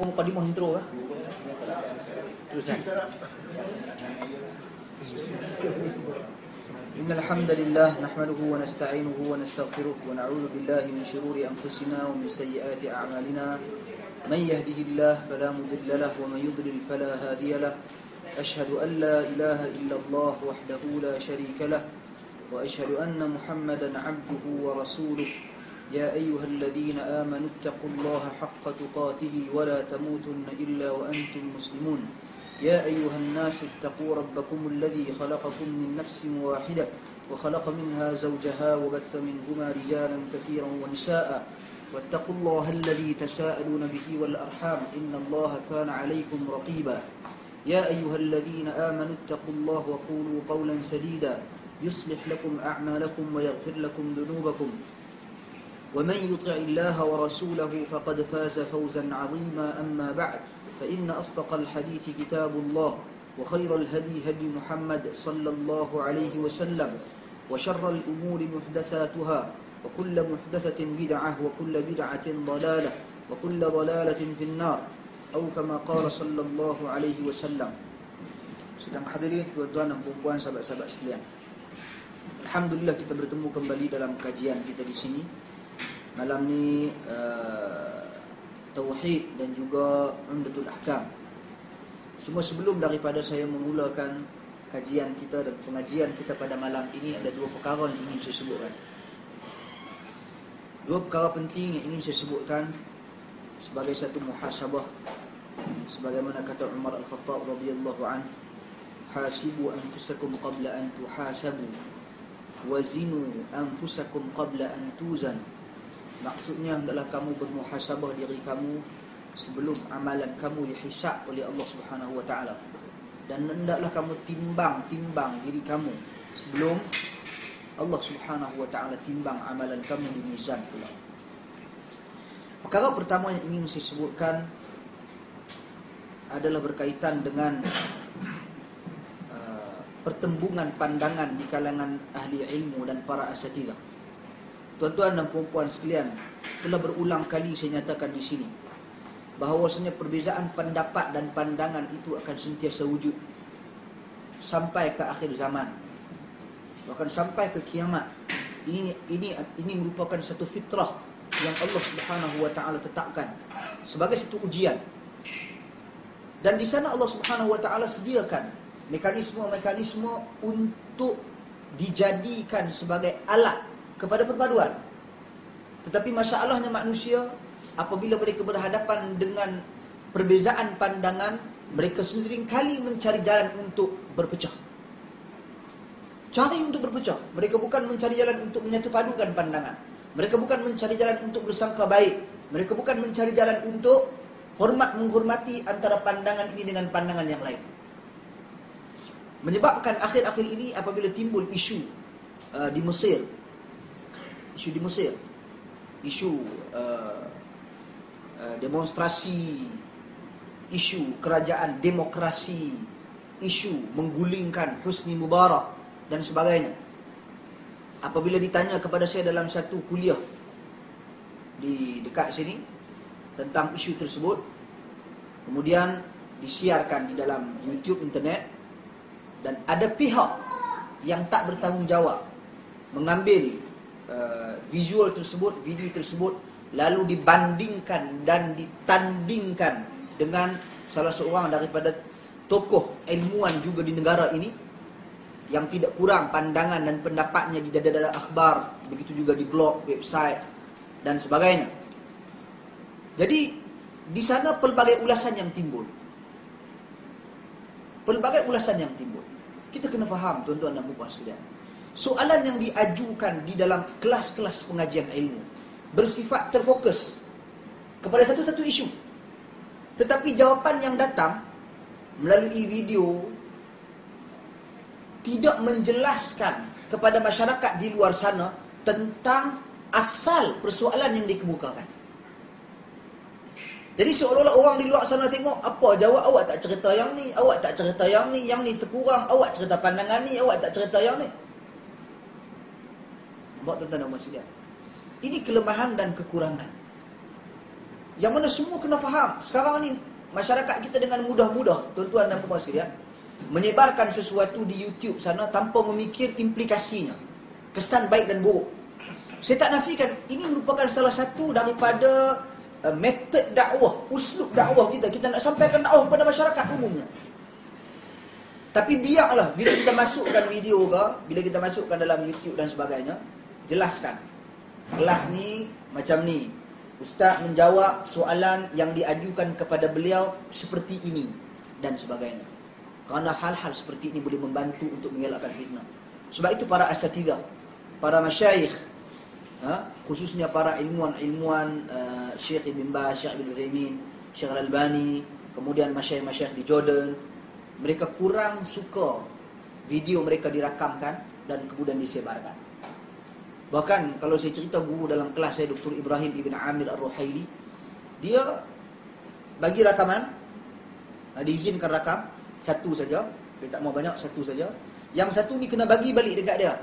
apa mukadimah intro lah. Teruskan. Innal hamdalillah nahmaduhu wa nasta'inuhu wa nastaghfiruh wa na'udzu billahi min shururi anfusina wa min sayyiati a'malina. Man yahdihillahu fala mudilla lahu wa man yudlil fala hadiya lahu. Ashhadu an la ilaha illallah wahdahu la sharika lahu wa ashhadu anna Muhammadan 'abduhu wa rasuluh. يا أيها الذين آمنوا اتقوا الله حق تقاته ولا تموتن إلا وأنتم مسلمون يا أيها الناس اتقوا ربكم الذي خلقكم من نفس واحدة وخلق منها زوجها وبث منهما رجالا كثيرا ونساء واتقوا الله الذي تساءلون به والأرحام إن الله كان عليكم رقيبا يا أيها الذين آمنوا اتقوا الله وقولوا قولا سديدا يصلح لكم أعمالكم ويغفر لكم ذنوبكم ومن يطع الله ورسوله فقد فاز فوزا عظيما أما بعد فإن أصدق الحديث كتاب الله وخير الهدي هدي محمد صلى الله عليه وسلم وشر الأمور محدثاتها وكل محدثة بدعة وكل بدعة ضلالة وكل ضلالة في النار أو كما قال صلى الله عليه وسلم. Sedang hadirin tuan-tuan dan puan-puan, sahabat-sahabat sekalian, alhamdulillah kita bertemu kembali dalam kajian kita di sini. Malam ni Tauhid dan juga Umdatul Ahkam. Cuma sebelum daripada saya memulakan kajian kita dan pengajian kita pada malam ini, ada dua perkara yang ingin saya sebutkan. Dua perkara penting yang ingin saya sebutkan sebagai satu muhasabah. Sebagaimana kata Umar Al-Khattab radhiyallahu anhu, hasibu anfusakum qabla an tuhasabu wazinu anfusakum qabla an tuzan. Maksudnya hendaklah kamu bermuhasabah diri kamu sebelum amalan kamu dihisab oleh Allah Subhanahu wa taala. Dan hendaklah kamu timbang diri kamu sebelum Allah Subhanahu wa taala timbang amalan kamu di mizan pula. Perkara pertama yang ingin saya sebutkan adalah berkaitan dengan pertembungan pandangan di kalangan ahli ilmu dan para asatidzah. Tuan-tuan dan puan-puan sekalian, telah berulang kali saya nyatakan di sini bahawasanya perbezaan pendapat dan pandangan itu akan sentiasa wujud sampai ke akhir zaman, bahkan sampai ke kiamat. Ini merupakan satu fitrah yang Allah Subhanahu wa taala tetapkan sebagai satu ujian. Dan di sana Allah Subhanahu wa taala sediakan mekanisme-mekanisme untuk dijadikan sebagai alat kepada perpaduan. Tetapi masalahnya manusia, apabila mereka berhadapan dengan perbezaan pandangan, mereka seringkali mencari jalan untuk berpecah. Cari untuk berpecah. Mereka bukan mencari jalan untuk menyatupadukan pandangan. Mereka bukan mencari jalan untuk bersangka baik. Mereka bukan mencari jalan untuk menghormati antara pandangan ini dengan pandangan yang lain. Menyebabkan akhir-akhir ini apabila timbul isu di Mesir, isu demonstrasi, isu kerajaan demokrasi, isu menggulingkan Husni Mubarak dan sebagainya. Apabila ditanya kepada saya dalam satu kuliah di dekat sini tentang isu tersebut, kemudian disiarkan di dalam YouTube internet, dan ada pihak yang tak bertanggung jawab mengambil visual tersebut, video tersebut, lalu dibandingkan dan ditandingkan dengan salah seorang daripada tokoh ilmuwan juga di negara ini yang tidak kurang pandangan dan pendapatnya di dada-dada akhbar, begitu juga di blog, website dan sebagainya. Jadi di sana pelbagai ulasan yang timbul. Kita kena faham, tuan-tuan dan puan sekalian, soalan yang diajukan di dalam kelas-kelas pengajian ilmu bersifat terfokus kepada satu-satu isu. Tetapi jawapan yang datang melalui video tidak menjelaskan kepada masyarakat di luar sana tentang asal persoalan yang dikemukakan. Jadi seolah-olah orang di luar sana tengok, apa jawab awak tak cerita yang ni, awak tak cerita yang ni terkurang, awak cerita pandangan ni, awak tak cerita yang ni. Nampak tuan-tuan dan puan sekalian? Ini kelemahan dan kekurangan. Yang mana semua kena faham. Sekarang ni masyarakat kita dengan mudah-mudah, tuan-tuan dan puan sekalian, menyebarkan sesuatu di YouTube sana tanpa memikir implikasinya, kesan baik dan buruk. Saya tak nafikan ini merupakan salah satu daripada metod dakwah, uslub dakwah kita. Kita nak sampaikan dakwah kepada masyarakat umumnya. Tapi biarlah bila kita masukkan video ke, bila kita masukkan dalam YouTube dan sebagainya, jelaskan. Kelas ni macam ni. Ustaz menjawab soalan yang diajukan kepada beliau seperti ini dan sebagainya. Kerana hal-hal seperti ini boleh membantu untuk mengelakkan fitnah. Sebab itu para asatidzah, para masyayikh, khususnya para ilmuwan-ilmuwan, Syekh Ibn Baz, Syekh Ibn Uthaymin, Syekh Al-Albani, kemudian masyayikh-masyayikh di Jordan, mereka kurang suka video mereka dirakamkan dan kemudian disebarkan. Bahkan kalau saya cerita guru dalam kelas saya, Dr. Ibrahim Ibn Amir Ar-Ruhaili, dia bagi rakaman, diizinkan rakam satu saja, dia tak mau banyak, satu saja. Yang satu ni kena bagi balik dekat dia.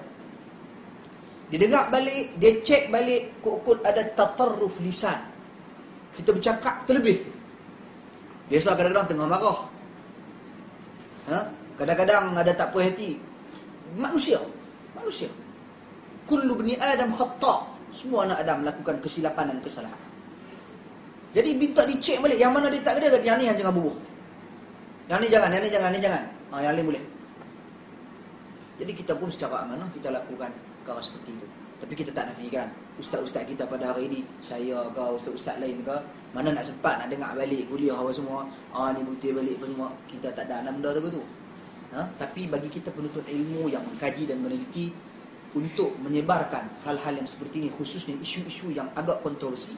Dia dengar balik, dia cek balik, kod-kod ada tatarruf lisan. Kita bercakap terlebih. Biasa kadang-kadang tengah marah, kadang-kadang ada tak puas hati. Manusia. Kullu bani Adam khata'. Semua anak Adam melakukan kesilapan dan kesalahan. Jadi minta dicek balik. Yang mana dia tak kena, yang ni jangan bubuh. Yang ni jangan. Yang ni boleh. Jadi kita pun secara amanah kita lakukan perkara seperti itu. Tapi kita tak nafikan ustaz-ustaz kita pada hari ini, saya ke ustaz-ustaz lain ke, mana nak sempat nak dengar balik kuliah apa semua, ni bukti balik apa semua. Kita tak ada benda tu. Tapi bagi kita penuntut ilmu yang mengkaji dan meneliti, untuk menyebarkan hal-hal yang seperti ini, khususnya isu-isu yang agak kontroversi,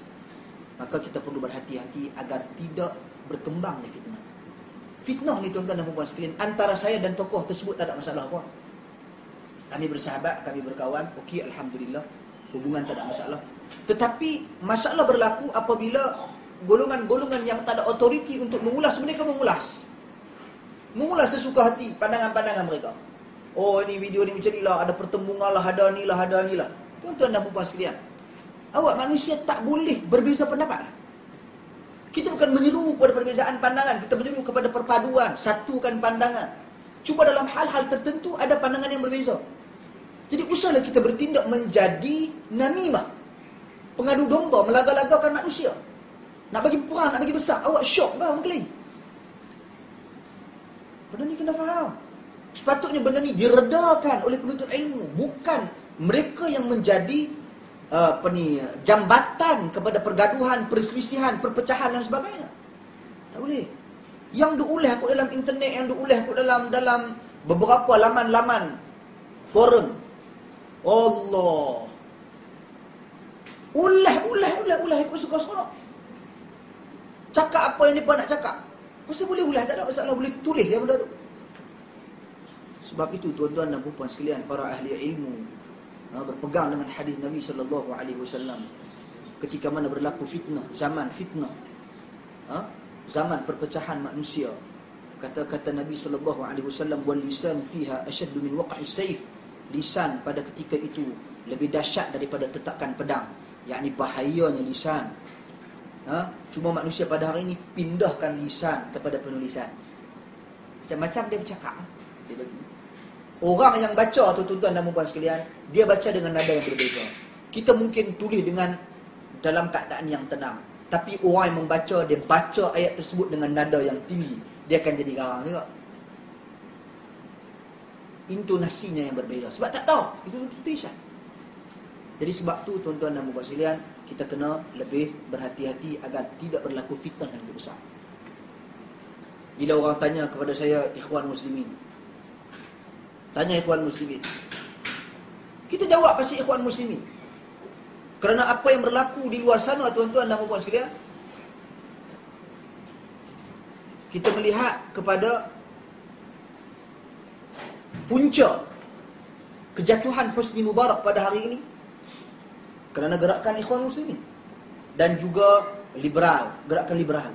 maka kita perlu berhati-hati agar tidak berkembangnya fitnah. Fitnah ni tuan-tuan dan puan sekalian, antara saya dan tokoh tersebut tak ada masalah apa. Kami bersahabat, kami berkawan, okey, alhamdulillah, hubungan tak ada masalah. Tetapi masalah berlaku apabila golongan-golongan yang tak ada otoriti untuk mengulas, mereka mengulas sesuka hati pandangan-pandangan mereka. Oh, ini video ni macam ni lah, ada pertembungan lah, ada ni lah. Tuan-tuan dan puan sekalian, awak manusia tak boleh berbeza pendapat. Kita bukan menyeru kepada perbezaan pandangan, kita menyeru kepada perpaduan, satukan pandangan. Cuma dalam hal-hal tertentu ada pandangan yang berbeza. Jadi usahlah kita bertindak menjadi namimah, pengadu domba, melaga-lagakan manusia. Nak bagi perang, nak bagi besar, awak syok ke orang kali? Benda ni kena faham. Sepatutnya benda ni diredakan oleh penuntut ilmu, bukan mereka yang menjadi jambatan kepada pergaduhan, perselisihan, perpecahan dan sebagainya. Tak boleh. Yang diulah aku dalam internet, yang diulah aku dalam beberapa laman-laman forum, Allah, ulah aku suka seronok. Cakap apa yang mereka nak cakap, masa boleh ulah, tak ada masalah, boleh tulis ya benda tu. Sebab itu tuan-tuan dan puan sekalian, para ahli ilmu berpegang dengan hadis Nabi sallallahu alaihi wasallam ketika mana berlaku fitnah, zaman fitnah, zaman perpecahan manusia. Kata Nabi sallallahu alaihi wasallam, wal lisan fiha ashaddu min waqa'is sayf. Lisan pada ketika itu lebih dahsyat daripada tetakan pedang. Yakni bahayanya lisan. Cuma manusia pada hari ini pindahkan lisan kepada penulisan. Macam-macam dia bercakap. Orang yang baca tu tuan-tuan dan puan sekalian, dia baca dengan nada yang berbeza. Kita mungkin tulis dengan dalam keadaan yang tenang, tapi orang yang membaca, dia baca ayat tersebut dengan nada yang tinggi, dia akan jadi garang juga. Intonasinya yang berbeza. Sebab tak tahu, itu tulisan. Jadi sebab tu tuan-tuan dan puan sekalian, kita kena lebih berhati-hati agar tidak berlaku fitnah yang lebih besar. Bila orang tanya kepada saya, ikhwan muslimin, tanya ikhwan muslimin, kita jawab pasti ikhwan muslimin. Kerana apa yang berlaku di luar sana tuan-tuan dan puan sekalian, kita melihat kepada punca kejatuhan Husni Mubarak pada hari ini kerana gerakan ikhwan muslimin dan juga liberal, gerakan liberal,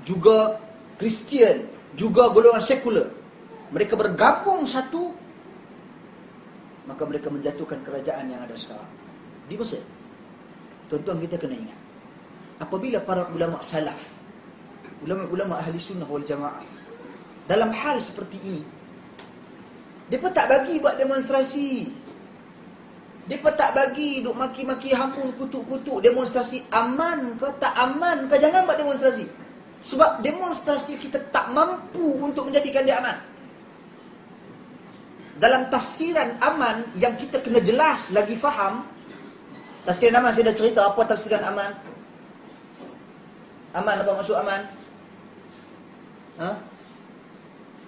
juga Kristian, juga golongan sekular. Mereka bergabung satu, maka mereka menjatuhkan kerajaan yang ada sekarang di Mesir. Tuan-tuan, kita kena ingat, apabila para ulama salaf, ulama-ulama ahli sunnah wal jamaah, dalam hal seperti ini, mereka tak bagi buat demonstrasi. Mereka tak bagi duk maki-maki, hamun, kutuk-kutuk. Demonstrasi aman ke tak aman ke, jangan buat demonstrasi. Sebab demonstrasi kita tak mampu untuk menjadikan dia aman. Dalam tafsiran aman yang kita kena jelas lagi faham. Tafsiran aman saya dah cerita apa tafsiran aman. Aman apa maksud aman?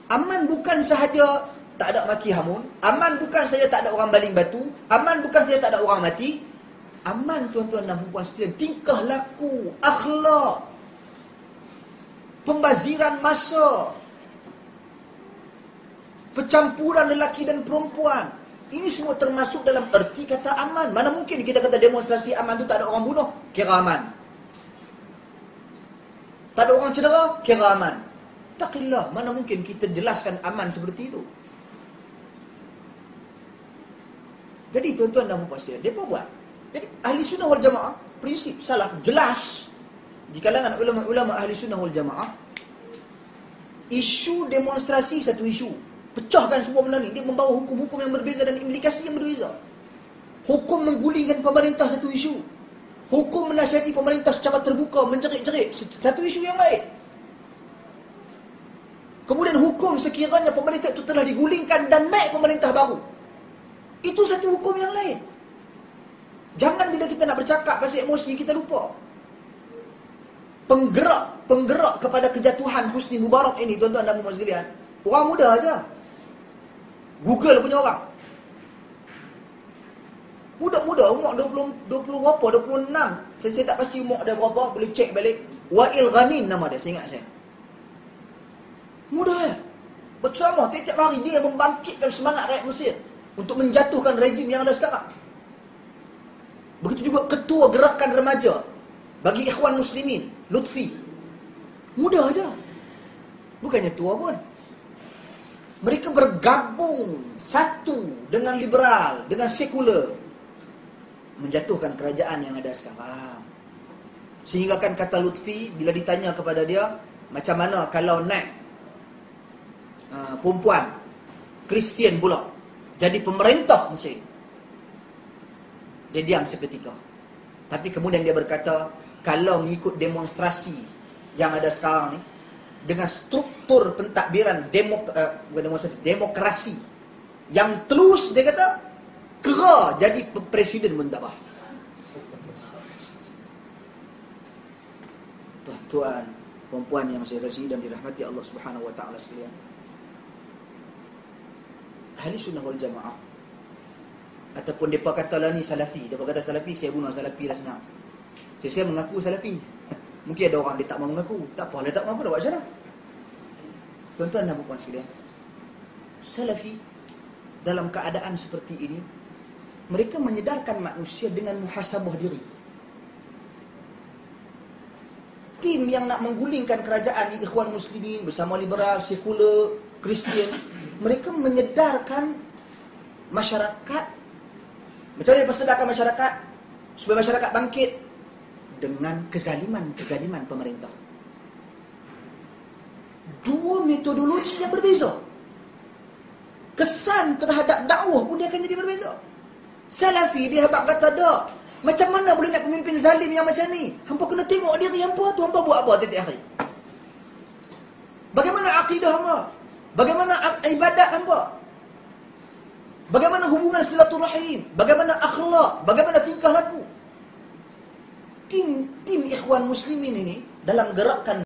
Aman bukan sahaja tak ada maki hamun. Aman bukan saja tak ada orang baling batu. Aman bukan saja tak ada orang mati. Aman, tuan-tuan dan puan sekalian, tingkah laku, akhlak, pembaziran masa, percampuran lelaki dan perempuan. Ini semua termasuk dalam erti kata aman. Mana mungkin kita kata demonstrasi aman tu tak ada orang bunuh, kira aman. Tak ada orang cedera, kira aman. Taqillah, mana mungkin kita jelaskan aman seperti itu. Jadi tuan-tuan dan puan sekalian, mereka buat. Jadi ahli sunnah wal jamaah, prinsip salah jelas di kalangan ulama-ulama ahli sunnah wal jamaah. Isu demonstrasi satu isu, pecahkan semua benda ni, dia membawa hukum-hukum yang berbeza dan implikasi yang berbeza. Hukum menggulingkan pemerintah satu isu, hukum menasihati pemerintah secara terbuka, mencerik-cerik satu isu yang lain. Kemudian hukum sekiranya pemerintah itu telah digulingkan dan naik pemerintah baru, itu satu hukum yang lain. Jangan bila kita nak bercakap pasal emosi, kita lupa penggerak kepada kejatuhan Husni Mubarak ini, tuan-tuan dan puan sekalian, orang muda aja. Google punya orang muda-muda, umur 20 berapa, 26. Saya tak pasti umur dia berapa, boleh cek balik. Wail Ghanin nama dia, saya ingat saya. Muda ya. Berceramah tiap hari, dia membangkitkan semangat rakyat Mesir untuk menjatuhkan rejim yang ada sekarang. Begitu juga ketua gerakan remaja bagi Ikhwan Muslimin, Lutfi. Muda aja. Bukannya tua pun. Mereka bergabung satu dengan liberal, dengan sekular, menjatuhkan kerajaan yang ada sekarang. Sehingga kan kata Lutfi, bila ditanya kepada dia, macam mana kalau naik perempuan Kristian pula jadi pemerintah Mesir, dia diam seketika. Tapi kemudian dia berkata, kalau mengikut demonstrasi yang ada sekarang ni, dengan struktur pentadbiran demokrasi yang terus, dia kata, kera jadi presiden pun tak apa. Tuan-tuan, perempuan yang saya kasih dan dirahmati Allah Subhanahu wa taala sekalian, ahli sunnah wal jamaah, ataupun mereka katalah ni salafi, mereka kata salafi, saya bunuh salafi lah senang. Saya mengaku salafi. Mungkin ada orang dia tak mahu mengaku. Tak apa, dia tak mahu, dah buat macam mana? Tuan-tuan dan puan sekalian, salafi dalam keadaan seperti ini, mereka menyedarkan manusia dengan muhasabah diri. Tim yang nak menggulingkan kerajaan Ikhwan Muslimin bersama liberal, sekular, Kristian, mereka menyedarkan masyarakat. Macam mana dia sedarkan masyarakat supaya masyarakat bangkit? Dengan kezaliman pemerintah. Dua metodologi yang berbeza. Kesan terhadap dakwah pun dia akan jadi berbeza. Salafi dia habaq kata tak, macam mana boleh nak pemimpin zalim yang macam ni? Hampa kena tengok diri hampa tu, hampa buat apa tiap hari? Bagaimana akidah hampa? Bagaimana ibadat hampa? Bagaimana hubungan silaturahim? Bagaimana akhlak? Bagaimana tingkah laku? Tim Ikhwan Muslimin ini dalam gerakan